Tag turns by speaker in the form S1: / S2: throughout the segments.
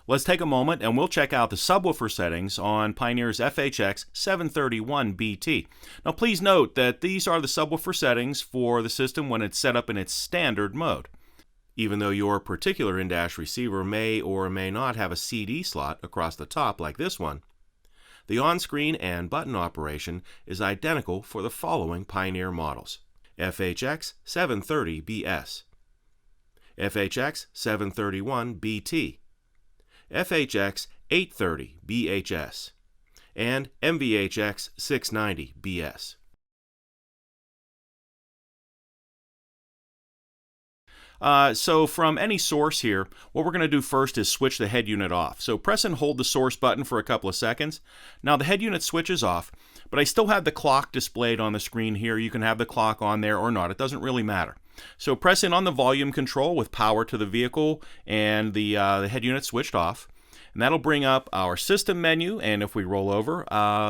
S1: Let's take a moment and we'll check out the subwoofer settings on Pioneer's FH-X731BT. Now please note that these are the subwoofer settings for the system when it's set up in its standard mode. Even though your particular in-dash receiver may or may not have a CD slot across the top like this one, the on-screen and button operation is identical for the following Pioneer models: FH-X730BS, FH-X731BT, FH-X830BHS, and MVH-X690BS. So from any source here, what we're going to do first is switch the head unit off. So press and hold the source button for a couple of seconds. Now the head unit switches off, but I still have the clock displayed on the screen here. You can have the clock on there or not. It doesn't really matter. So press in on the volume control with power to the vehicle and the head unit switched off. And that'll bring up our system menu, and if we roll over,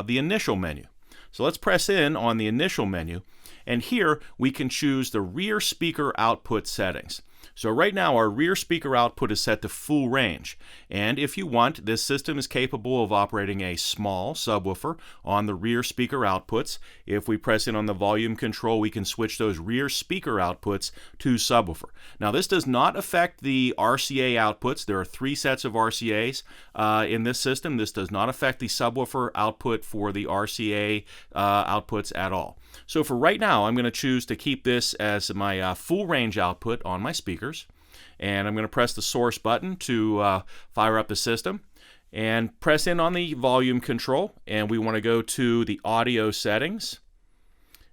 S1: the initial menu. So let's press in on the initial menu, and here we can choose the rear speaker output settings. So right now our rear speaker output is set to full range, and if you want, this system is capable of operating a small subwoofer on the rear speaker outputs. If we press in on the volume control, we can switch those rear speaker outputs to subwoofer. Now this does not affect the RCA outputs. There are 3 sets of RCAs in this system. This does not affect the subwoofer output for the RCA outputs at all. So for right now, I'm going to choose to keep this as my full range output on my speakers. And I'm going to press the source button to fire up the system. And press in on the volume control. And we want to go to the audio settings.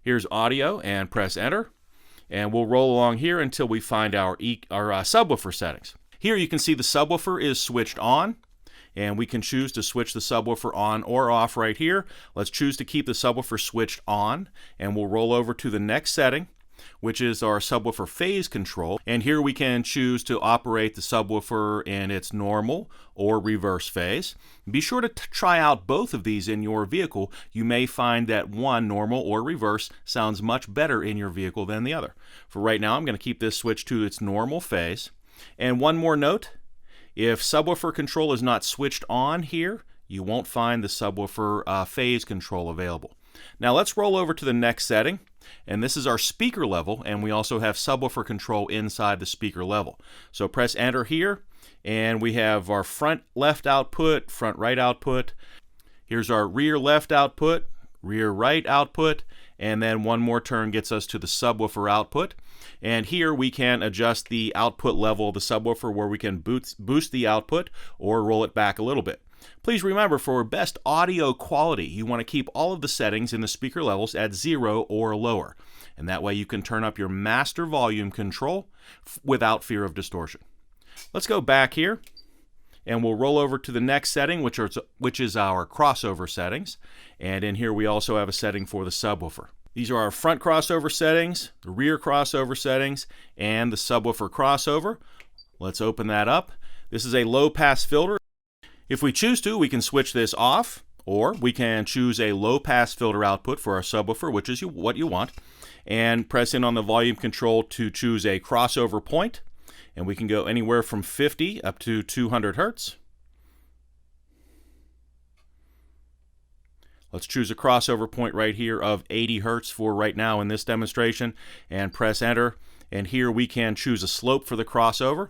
S1: Here's audio, and press enter. And we'll roll along here until we find our subwoofer settings. Here you can see the subwoofer is switched on. And we can choose to switch the subwoofer on or off right here. Let's choose to keep the subwoofer switched on, and we'll roll over to the next setting, which is our subwoofer phase control. And here we can choose to operate the subwoofer in its normal or reverse phase. Be sure to try out both of these in your vehicle. You may find that one, normal or reverse, sounds much better in your vehicle than the other. For right now, I'm going to keep this switched to its normal phase. And one more note. If subwoofer control is not switched on here, you won't find the subwoofer phase control available. Now let's roll over to the next setting, and this is our speaker level, and we also have subwoofer control inside the speaker level. So press enter here, and we have our front left output, front right output. Here's our rear left output, rear right output, and then one more turn gets us to the subwoofer output. And here we can adjust the output level of the subwoofer, where we can boost the output or roll it back a little bit. Please remember, for best audio quality, you want to keep all of the settings in the speaker levels at 0 or lower. And that way you can turn up your master volume control without fear of distortion. Let's go back here, and we'll roll over to the next setting, which is our crossover settings. And in here we also have a setting for the subwoofer. These are our front crossover settings, the rear crossover settings, and the subwoofer crossover. Let's open that up. This is a low pass filter. If we choose to, we can switch this off, or we can choose a low pass filter output for our subwoofer, which is what you want, and press in on the volume control to choose a crossover point. And we can go anywhere from 50 up to 200 hertz. Let's choose a crossover point right here of 80 hertz for right now in this demonstration, and press enter. And here we can choose a slope for the crossover,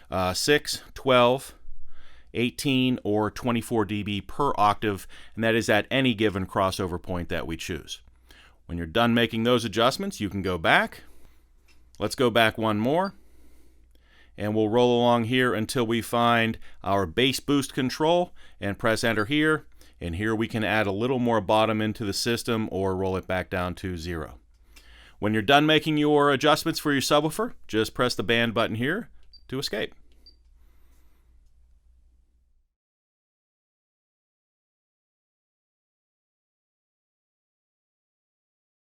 S1: 6, 12, 18, or 24 dB per octave, and that is at any given crossover point that we choose. When you're done making those adjustments, you can go back. Let's go back one more. And we'll roll along here until we find our bass boost control, and press enter here. And here we can add a little more bottom into the system or roll it back down to 0. When you're done making your adjustments for your subwoofer, just press the band button here to escape.